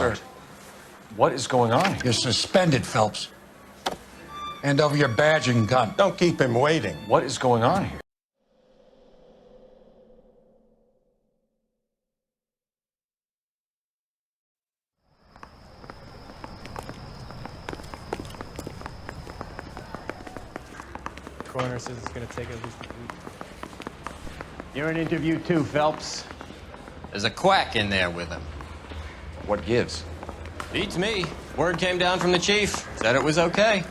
Sir, what is going on here? You're suspended, Phelps. Hand over your badge and gun. Don't keep him waiting. What is going on here? Coroner says it's going to take at least a week. You're in interview too, Phelps. There's a quack in there with him. What gives? Beats me. Word came down from the chief. Said it was okay.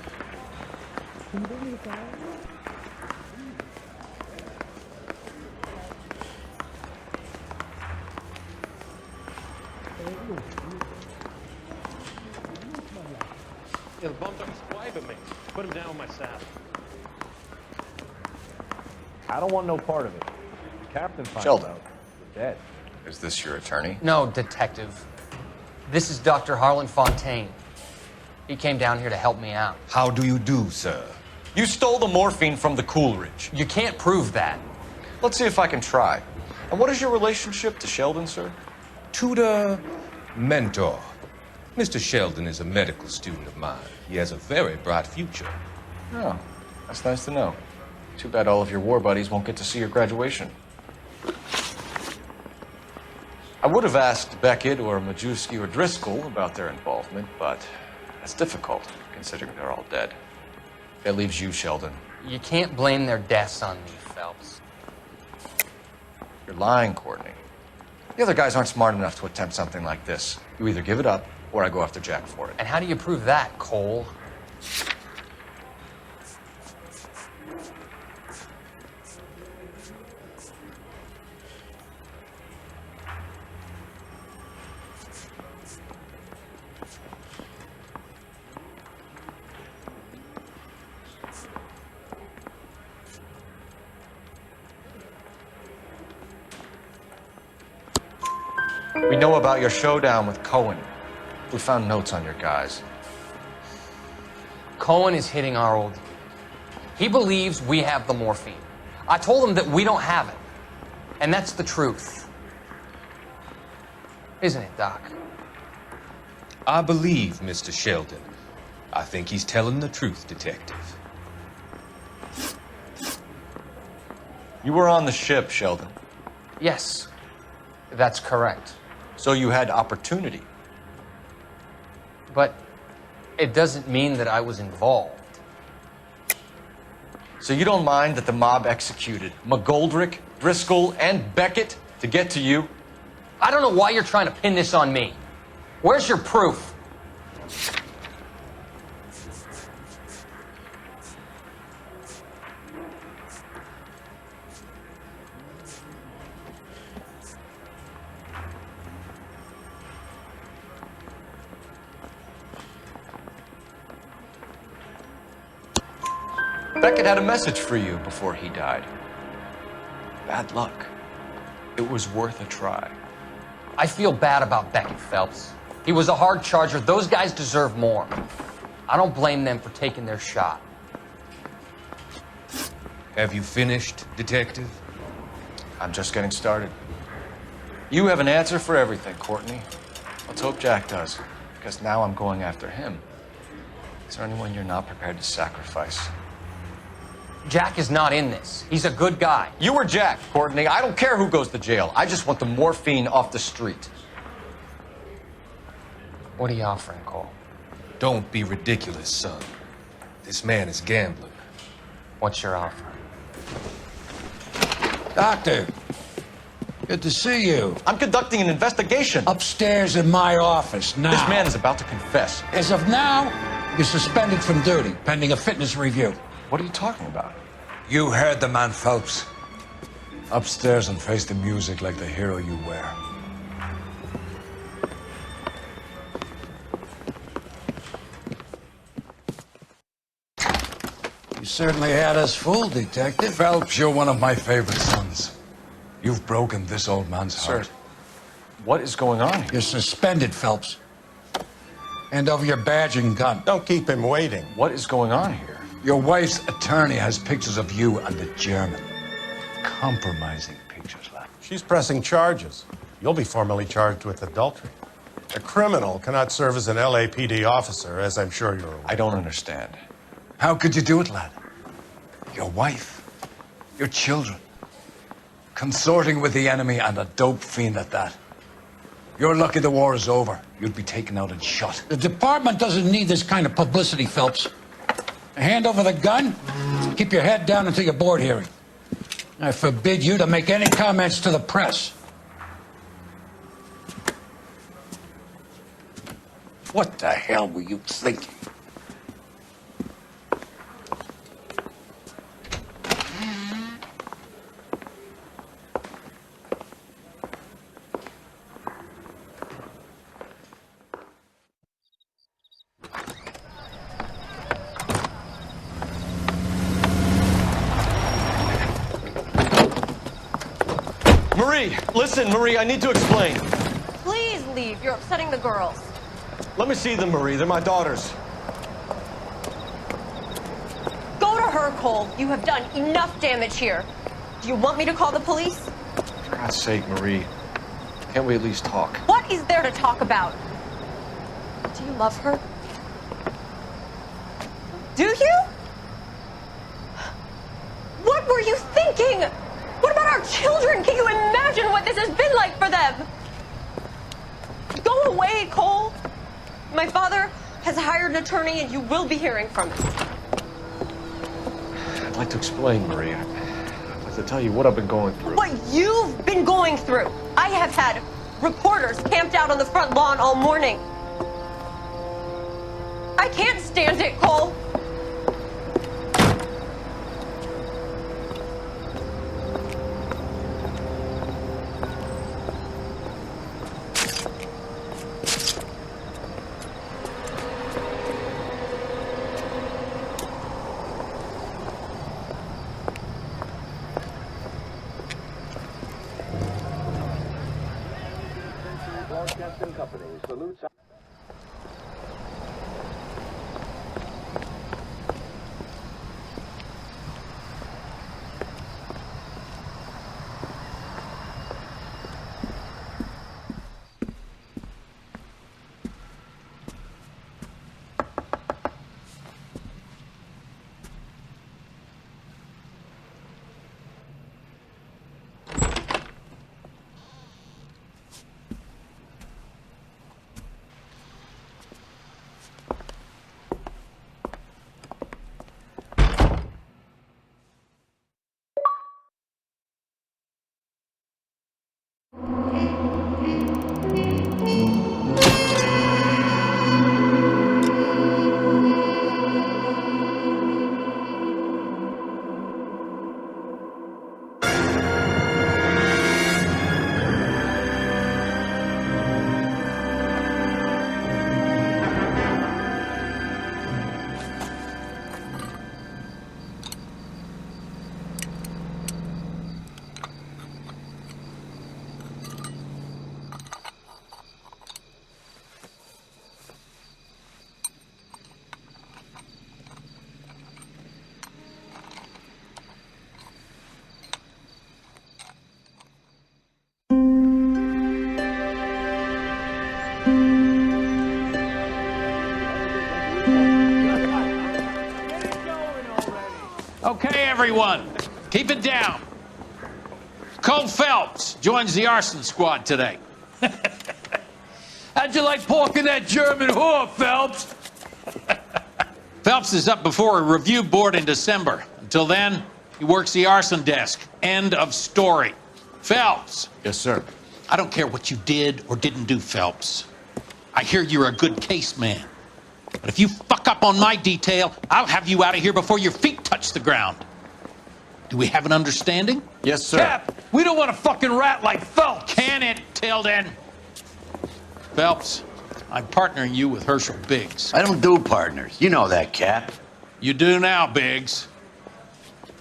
He'll bump up his wife at me. Put him down with my saddle. I don't want no part of it. The captain finds Sheldon. out, you're dead. Is this your attorney? No, detective. This is Dr. Harlan Fontaine. He came down here to help me out. How do you do, sir? You stole the morphine from the Coolidge. You can't prove that. Let's see if I can try. And what is your relationship to Sheldon, sir? Tutor, mentor. Mr. Sheldon is a medical student of mine. He has a very bright future. Oh, that's nice to know. Too bad all of your war buddies won't get to see your graduation. I would have asked Beckett or Majewski or Driscoll about their involvement, but that's difficult, considering they're all dead. That leaves you, Sheldon. You can't blame their deaths on me, Phelps. You're lying, Courtney. The other guys aren't smart enough to attempt something like this. You either give it up, or I go after Jack for it. And how do you prove that, Cole? We know about your showdown with Cohen. We found notes on your guys. Cohen is hitting our old. He believes we have the morphine. I told him that we don't have it. And that's the truth. Isn't it, Doc? I believe Mr. Sheldon. I think he's telling the truth, detective. You were on the ship, Sheldon. Yes, that's correct. So you had opportunity. But it doesn't mean that I was involved. So you don't mind that the mob executed McGoldrick, Driscoll, and Beckett to get to you? I don't know why you're trying to pin this on me. Where's your proof? Beckett had a message for you before he died. Bad luck. It was worth a try. I feel bad about Beckett, Phelps. He was a hard charger. Those guys deserve more. I don't blame them for taking their shot. Have you finished, detective? I'm just getting started. You have an answer for everything, Courtney. Let's hope Jack does, because now I'm going after him. Is there anyone you're not prepared to sacrifice? Jack is not in this. He's a good guy. You or Jack, Courtney. I don't care who goes to jail. I just want the morphine off the street. What are you offering, Cole? Don't be ridiculous, son. This man is gambling. What's your offer? Doctor, good to see you. I'm conducting an investigation. Upstairs in my office now. This man is about to confess. As of now, you're suspended from duty, pending a fitness review. What are you talking about? You heard the man, Phelps. Upstairs and face the music like the hero you wear. You certainly had us fooled, Detective. Phelps, you're one of my favorite sons. You've broken this old man's heart. Sir, what is going on here? You're suspended, Phelps. Hand over your badge and gun. Don't keep him waiting. What is going on here? Your wife's attorney has pictures of you and the German. Compromising pictures, lad. She's pressing charges. You'll be formally charged with adultery. A criminal cannot serve as an LAPD officer, as I'm sure you're aware. I don't understand. How could you do it, lad? Your wife, your children, consorting with the enemy and a dope fiend at that. You're lucky the war is over. You'd be taken out and shot. The department doesn't need this kind of publicity, Phelps. Hand over the gun, keep your head down until your board hearing. I forbid you to make any comments to the press. What the hell were you thinking? Marie, listen, Marie, I need to explain. Please leave. You're upsetting the girls. Let me see them, Marie. They're my daughters. Go to her, Cole. You have done enough damage here. Do you want me to call the police? For God's sake, Marie. Can't we at least talk? What is there to talk about? Do you love her? Do you? What were you thinking? What about our children? Can you imagine what this has been like for them? Go away, Cole. My father has hired an attorney and you will be hearing from him. I'd like to explain, Marie. I'd like to tell you what I've been going through. What you've been going through. I have had reporters camped out on the front lawn all morning. I can't stand it, Cole. Broadcasting company salutes. Okay, everyone, keep it down. Cole Phelps joins the arson squad today. How'd you like porking that German whore, Phelps? Phelps is up before a review board in December. Until then, he works the arson desk. End of story. Phelps. Yes, sir. I don't care what you did or didn't do, Phelps. I hear you're a good case man. But if you fuck up on my detail, I'll have you out of here before your feet touch the ground. Do we have an understanding? Yes, sir. Cap, we don't want a fucking rat like Phelps. Can it, Tilden? Phelps, I'm partnering you with Herschel Biggs. I don't do partners. You know that, Cap. You do now, Biggs.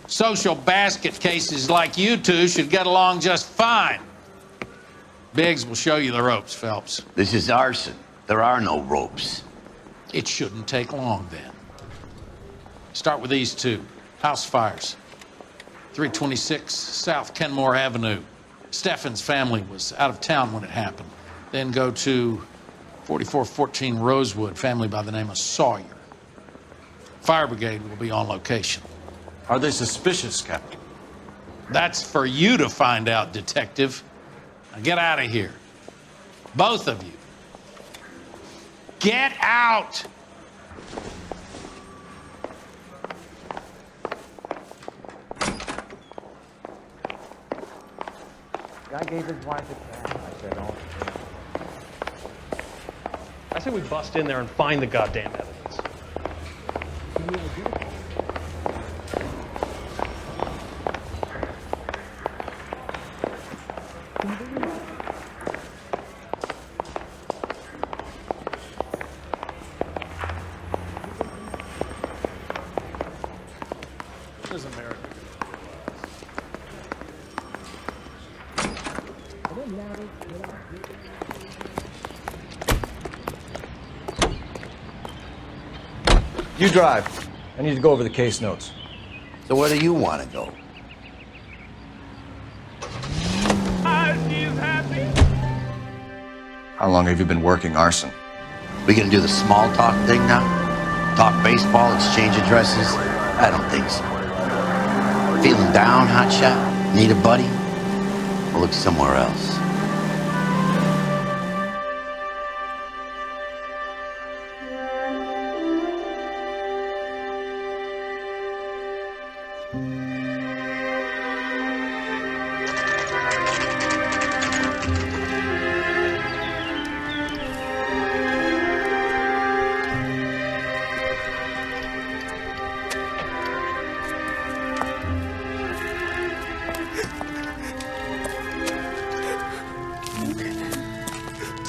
Social basket cases like you two should get along just fine. Biggs will show you the ropes, Phelps. This is arson. There are no ropes. It shouldn't take long, then. Start with these two. House fires. 326 South Kenmore Avenue. Steffen's family was out of town when it happened. Then go to 4414 Rosewood, family by the name of Sawyer. Fire brigade will be on location. Are they suspicious, Captain? That's for you to find out, detective. Now get out of here. Both of you. Get out! Guy gave his wife a cat. I said, oh. I say we bust in there and find the goddamn evidence. This is America. You drive. I need to go over the case notes. So where do you want to go? How long have you been working arson? We gonna do the small talk thing now? Talk baseball, exchange addresses? I don't think so. Feeling down, hotshot? Need a buddy? We'll look somewhere else.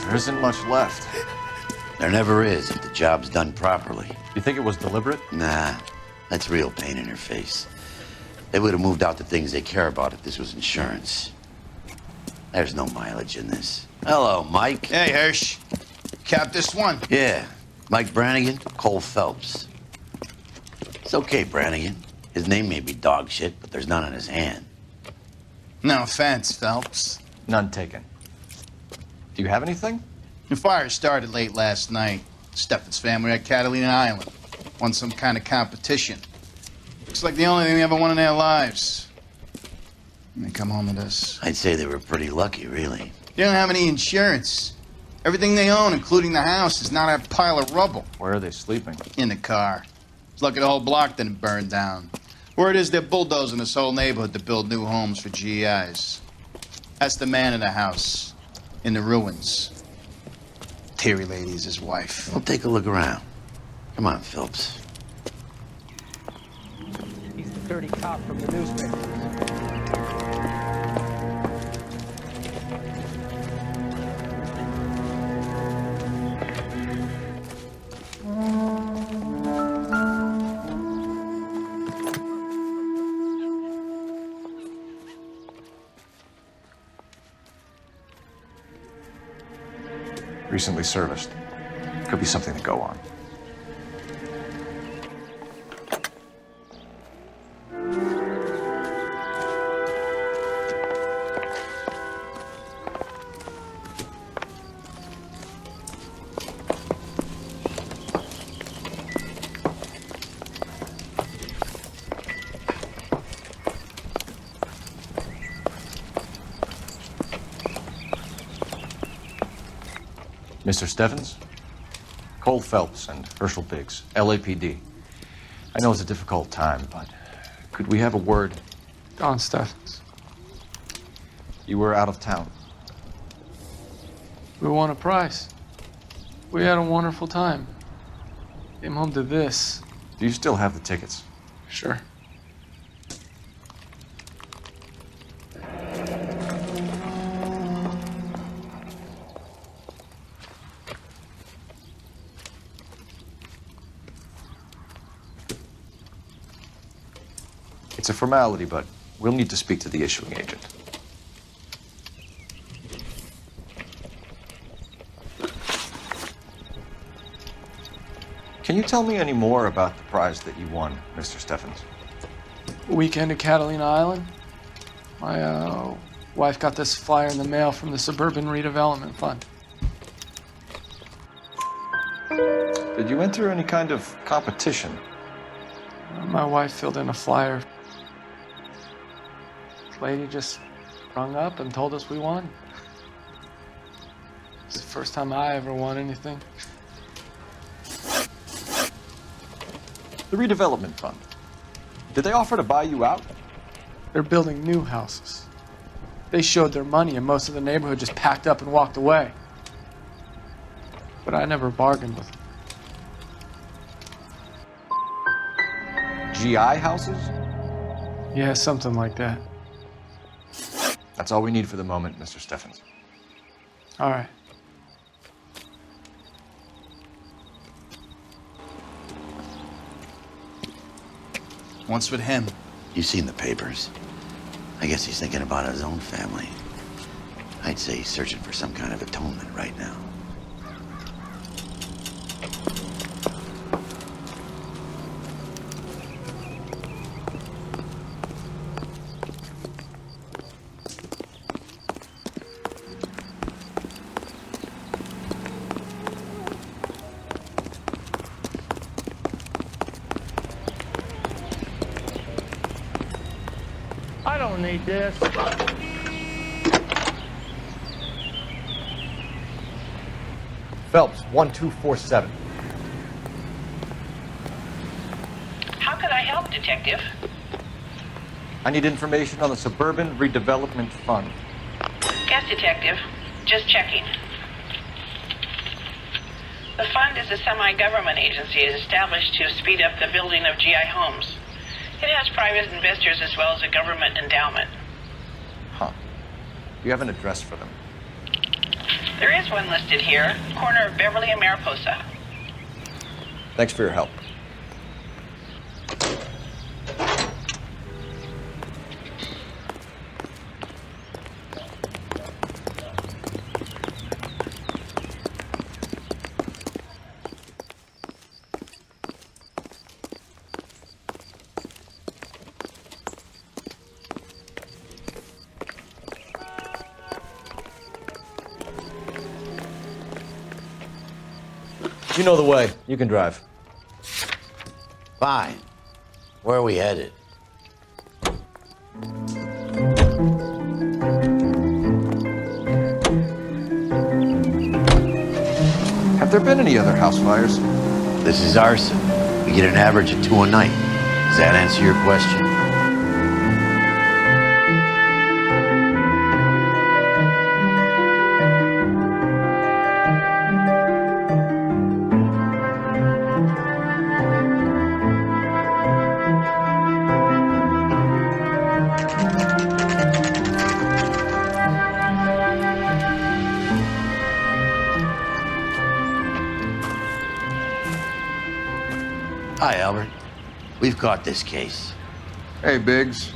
There isn't much left. There never is if the job's done properly. You think it was deliberate? Nah, that's real pain in her face. They would have moved out the things they care about if this was insurance. There's no mileage in this. Hello, Mike. Hey, Hirsch. Cap this one. Yeah, Mike Brannigan, Cole Phelps. It's okay, Brannigan. His name may be dog shit, but there's none on his hand. No offense, Phelps. None taken. Do you have anything? The fire started late last night. Steffen's family at Catalina Island. Won some kind of competition. Looks like the only thing they ever won in their lives. And they come home to this. I'd say they were pretty lucky, really. They don't have any insurance. Everything they own, including the house, is not a pile of rubble. Where are they sleeping? In the car. It's lucky the whole block didn't burn down. Word is they're bulldozing this whole neighborhood to build new homes for GIs. That's the man in the house. In the ruins. Terry Lady is his wife. We'll take a look around. Come on, Phelps. He's the dirty cop from the newspaper. Recently serviced. Could be something to go on. Mr. Steffens? Cole Phelps and Herschel Biggs, LAPD. I know it's a difficult time, but could we have a word? Don Steffens. You were out of town. We won a prize. We had a wonderful time. Came home to this. Do you still have the tickets? Sure. It's a formality, but we'll need to speak to the issuing agent. Can you tell me any more about the prize that you won, Mr. Steffens? Weekend at Catalina Island. My wife got this flyer in the mail from the Suburban Redevelopment Fund. Did you enter any kind of competition? My wife filled in a flyer. This lady just rung up and told us we won. It's the first time I ever won anything. The redevelopment fund. Did they offer to buy you out? They're building new houses. They showed their money and most of the neighborhood just packed up and walked away. But I never bargained with them. GI houses? Yeah, something like that. That's all we need for the moment, Mr. Steffens. All right. What's with him? You've seen the papers. I guess he's thinking about his own family. I'd say he's searching for some kind of atonement right now. I don't need this. Phelps, 1247. How can I help, Detective? I need information on the Suburban Redevelopment Fund. Yes, Detective. Just checking. The fund is a semi-government agency established to speed up the building of GI homes. It has private investors as well as a government endowment. Huh. You have an address for them? There is one listed here, corner of Beverly and Mariposa. Thanks for your help. You know the way. You can drive. Fine. Where are we headed? Have there been any other house fires? This is arson. We get an average of 2 a night. Does that answer your question? Hi, Albert. We've caught this case. Hey, Biggs.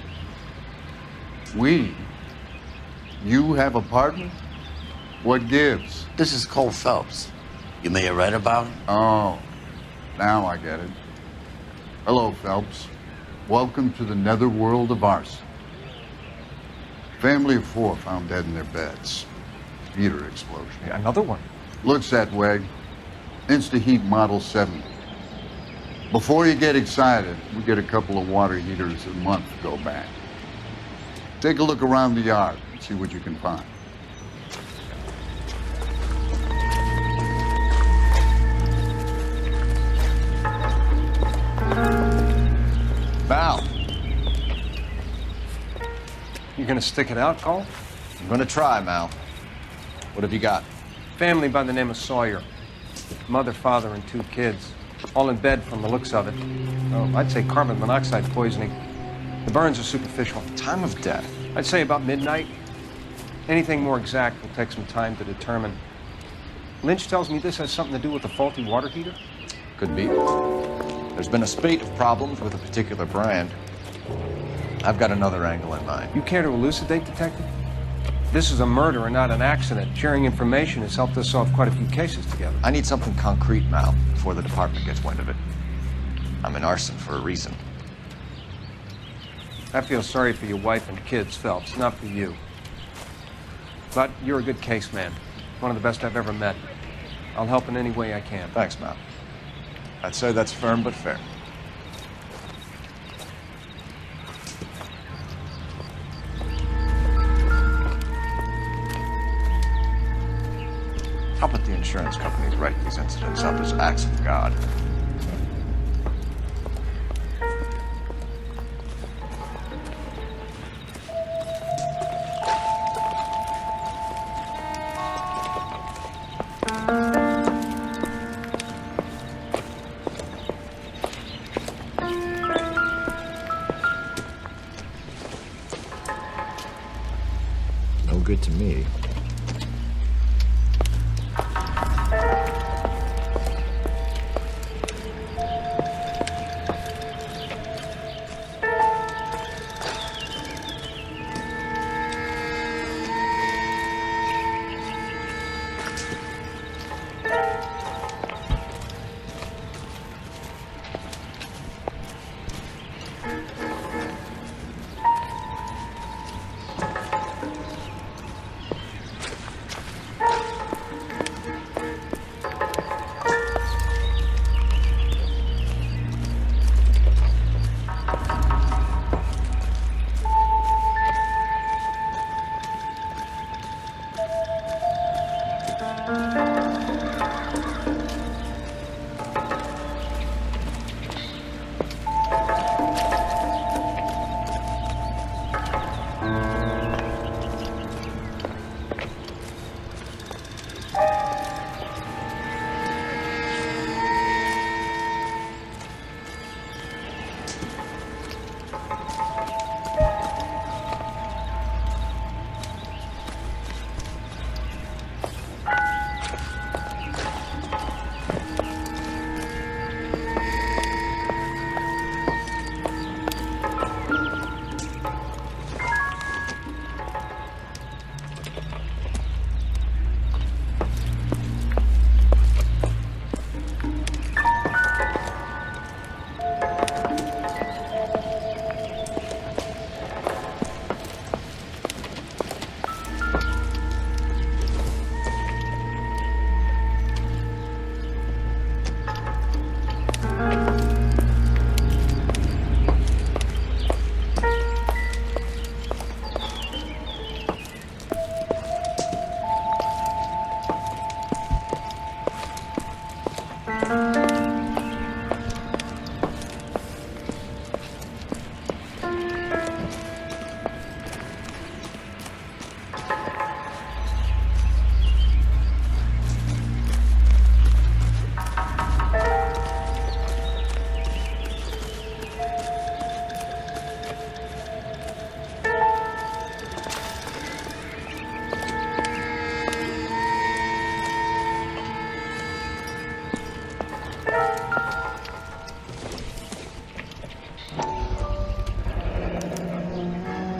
We? You have a partner? What gives? This is Cole Phelps. You may have read about him. Oh, now I get it. Hello, Phelps. Welcome to the netherworld of arson. Family of 4 found dead in their beds. Heater explosion. Yeah, another one. Looks that way. Insta-heat Model 70. Before you get excited, we get a couple of water heaters a month to go back. Take a look around the yard and see what you can find. Val. You gonna stick it out, Cole? I'm gonna try, Mal. What have you got? Family by the name of Sawyer. Mother, father, and 2 kids. All in bed from the looks of it. Oh, I'd say carbon monoxide poisoning. The burns are superficial. Time of death? I'd say about midnight. Anything more exact will take some time to determine. Lynch tells me this has something to do with the faulty water heater? Could be. There's been a spate of problems with a particular brand. I've got another angle in mind. You care to elucidate, Detective? This is a murder and not an accident. Sharing information has helped us solve quite a few cases together. I need something concrete, Mal, before the department gets wind of it. I'm in arson for a reason. I feel sorry for your wife and kids, Phelps, not for you. But you're a good case man. One of the best I've ever met. I'll help in any way I can. Thanks, Mal. I'd say that's firm but fair. How about the insurance companies write these incidents up as acts of God? No good to me.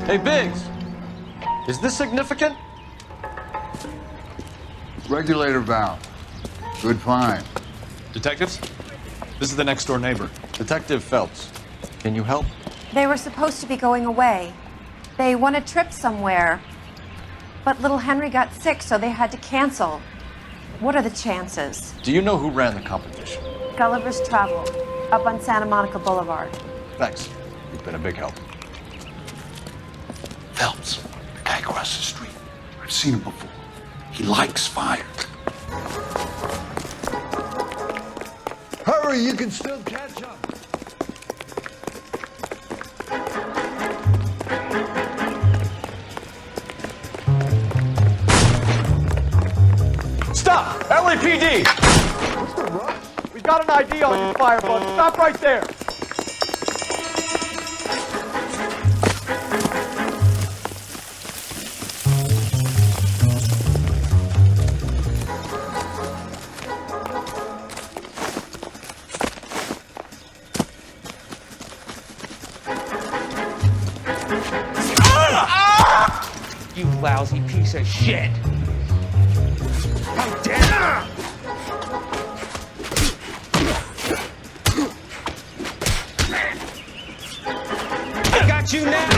Hey, Biggs, is this significant? Regulator valve. Good find. Detectives, this is the next door neighbor, Detective Phelps. Can you help? They were supposed to be going away. They won a trip somewhere. But little Henry got sick, so they had to cancel. What are the chances? Do you know who ran the competition? Gulliver's Travel, up on Santa Monica Boulevard. Thanks. You've been a big help. Phelps, the guy across the street. I've seen him before. He likes fire. Hurry, you can still catch up. Stop! LAPD! What's the rush? We've got an ID on you, Firebug. Stop right there. You lousy piece of shit! How dare you! I got you now!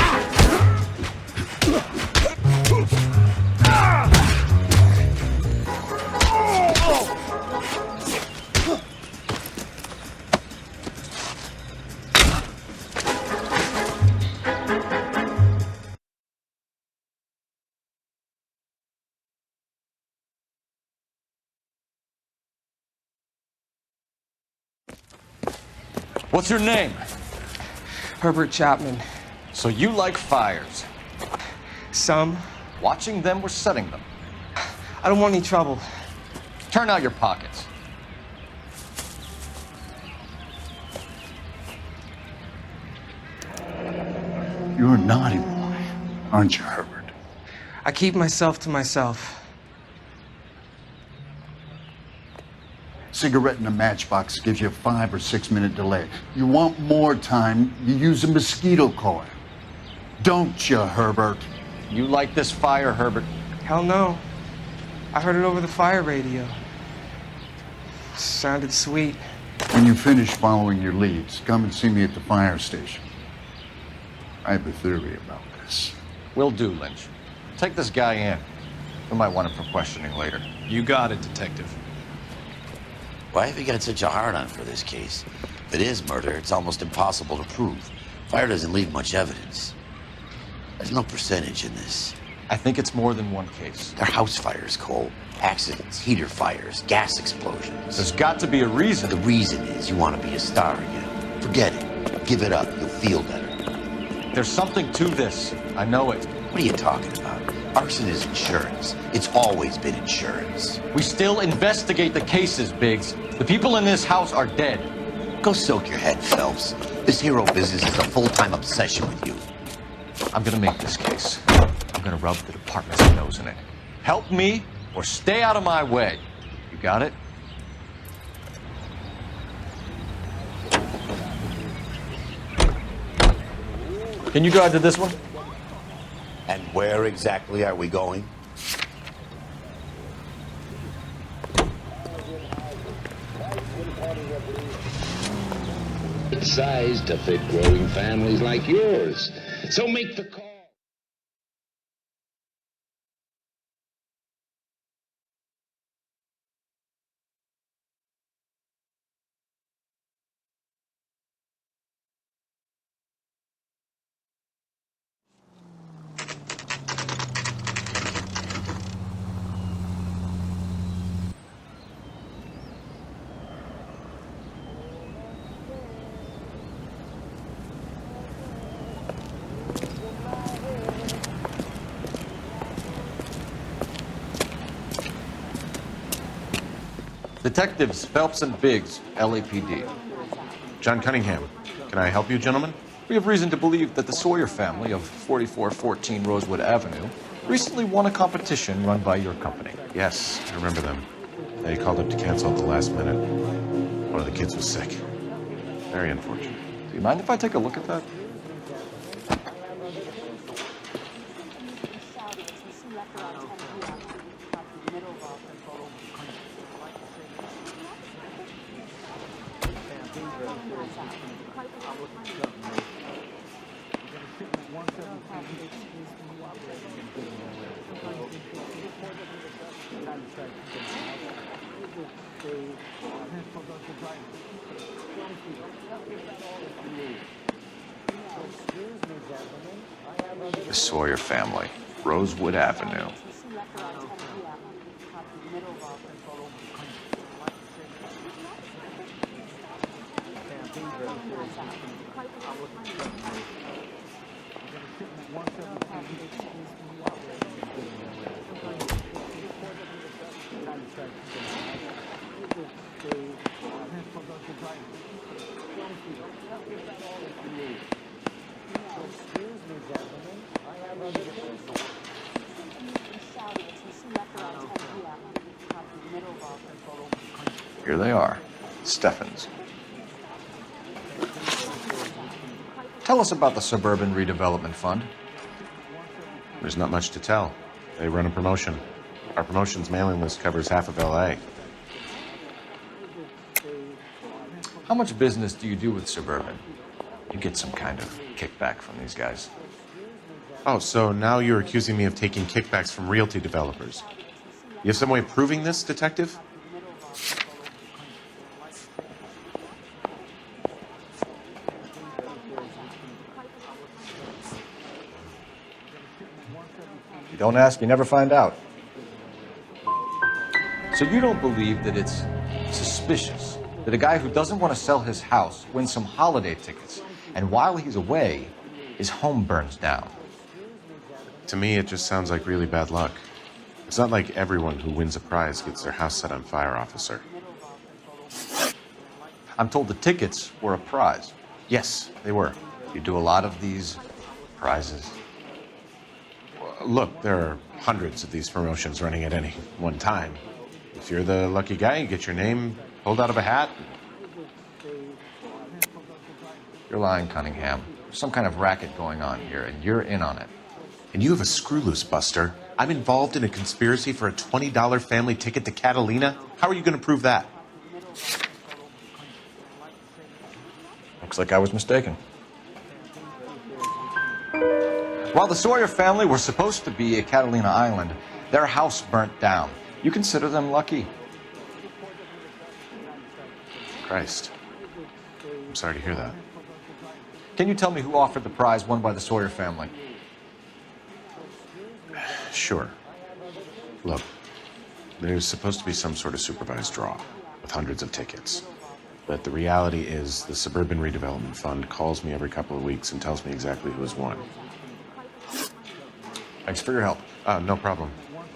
What's your name? Herbert Chapman. So you like fires? Some. Watching them or setting them? I don't want any trouble. Turn out your pockets. You're a naughty boy, aren't you, Herbert? I keep myself to myself. Cigarette in a matchbox gives you a 5 or 6 minute delay. You want more time, you use a mosquito coil. Don't you, Herbert? You like this fire, Herbert? Hell no. I heard it over the fire radio. Sounded sweet. When you finish following your leads, come and see me at the fire station. I have a theory about this. Will do, Lynch. Take this guy in. We might want him for questioning later. You got it, Detective. Why have you got such a hard-on for this case? If it is murder, it's almost impossible to prove. Fire doesn't leave much evidence. There's no percentage in this. I think it's more than one case. They're house fires, Cole. Accidents, heater fires, gas explosions. There's got to be a reason. The reason is you want to be a star again. Forget it. Give it up. You'll feel better. There's something to this. I know it. What are you talking about? Arson is insurance. It's always been insurance. We still investigate the cases, Biggs. The people in this house are dead. Go soak your head, Phelps. This hero business is a full-time obsession with you. I'm gonna make this case. I'm gonna rub the department's nose in it. Help me or stay out of my way. You got it? Can you drive to this one? And where exactly are we going? It's sized to fit growing families like yours. So make the call. Detectives Phelps and Biggs, LAPD. John Cunningham. Can I help you, gentlemen? We have reason to believe that the Sawyer family of 4414 Rosewood Avenue recently won a competition run by your company. Yes, I remember them. They called up to cancel at the last minute. One of the kids was sick. Very unfortunate. Do you mind if I take a look at that? The Sawyer family, Rosewood Avenue. Here they are, Steffens. Tell us about the Suburban Redevelopment Fund. There's not much to tell. They run a promotion. Our promotions mailing list covers half of LA. How much business do you do with Suburban? You get some kind of kickback from these guys. Oh, so now you're accusing me of taking kickbacks from realty developers. You have some way of proving this, Detective? You don't ask, you never find out. So you don't believe that it's suspicious that a guy who doesn't want to sell his house wins some holiday tickets, and while he's away, his home burns down. To me, it just sounds like really bad luck. It's not like everyone who wins a prize gets their house set on fire, officer. I'm told the tickets were a prize. Yes, they were. You do a lot of these prizes. Look, there are hundreds of these promotions running at any one time. If you're the lucky guy, you get your name pulled out of a hat. You're lying, Cunningham. There's some kind of racket going on here, and you're in on it. And you have a screw loose, Buster. I'm involved in a conspiracy for a $20 family ticket to Catalina. How are you going to prove that? Looks like I was mistaken. While the Sawyer family were supposed to be at Catalina Island, their house burnt down. You consider them lucky? Christ. I'm sorry to hear that. Can you tell me who offered the prize won by the Sawyer family? Sure. Look, there's supposed to be some sort of supervised draw with hundreds of tickets. But the reality is the Suburban Redevelopment Fund calls me every couple of weeks and tells me exactly who has won. Thanks for your help. No problem.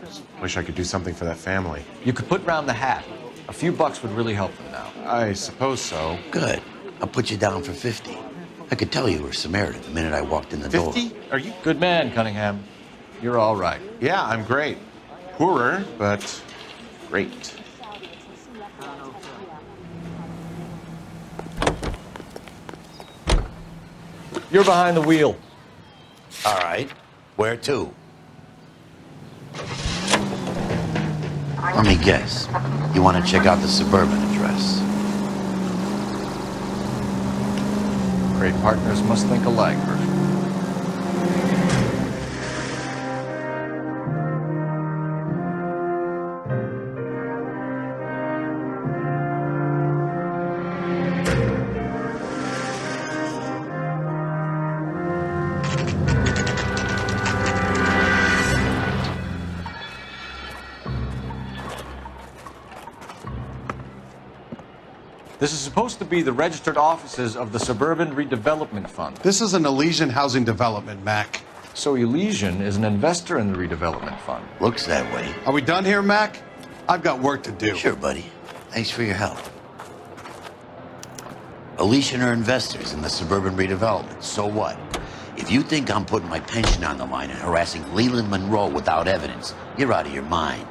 Just wish I could do something for that family. You could put round the hat. A few bucks would really help them now. I suppose so. Good. I'll put you down for 50. I could tell you were Samaritan the minute I walked in the door. 50? Are you? Good man, Cunningham. You're all right. Yeah, I'm great. Poorer, but great. You're behind the wheel. All right. Where to? Let me guess. You want to check out the Suburban address? Great partners must think alike, Herschel. This is supposed to be the registered offices of the Suburban Redevelopment Fund. This is an Elysian housing development, Mac. So Elysian is an investor in the redevelopment fund. Looks that way. Are we done here, Mac? I've got work to do. Sure, buddy. Thanks for your help. Elysian are investors in the Suburban Redevelopment. So what? If you think I'm putting my pension on the line and harassing Leland Monroe without evidence, you're out of your mind.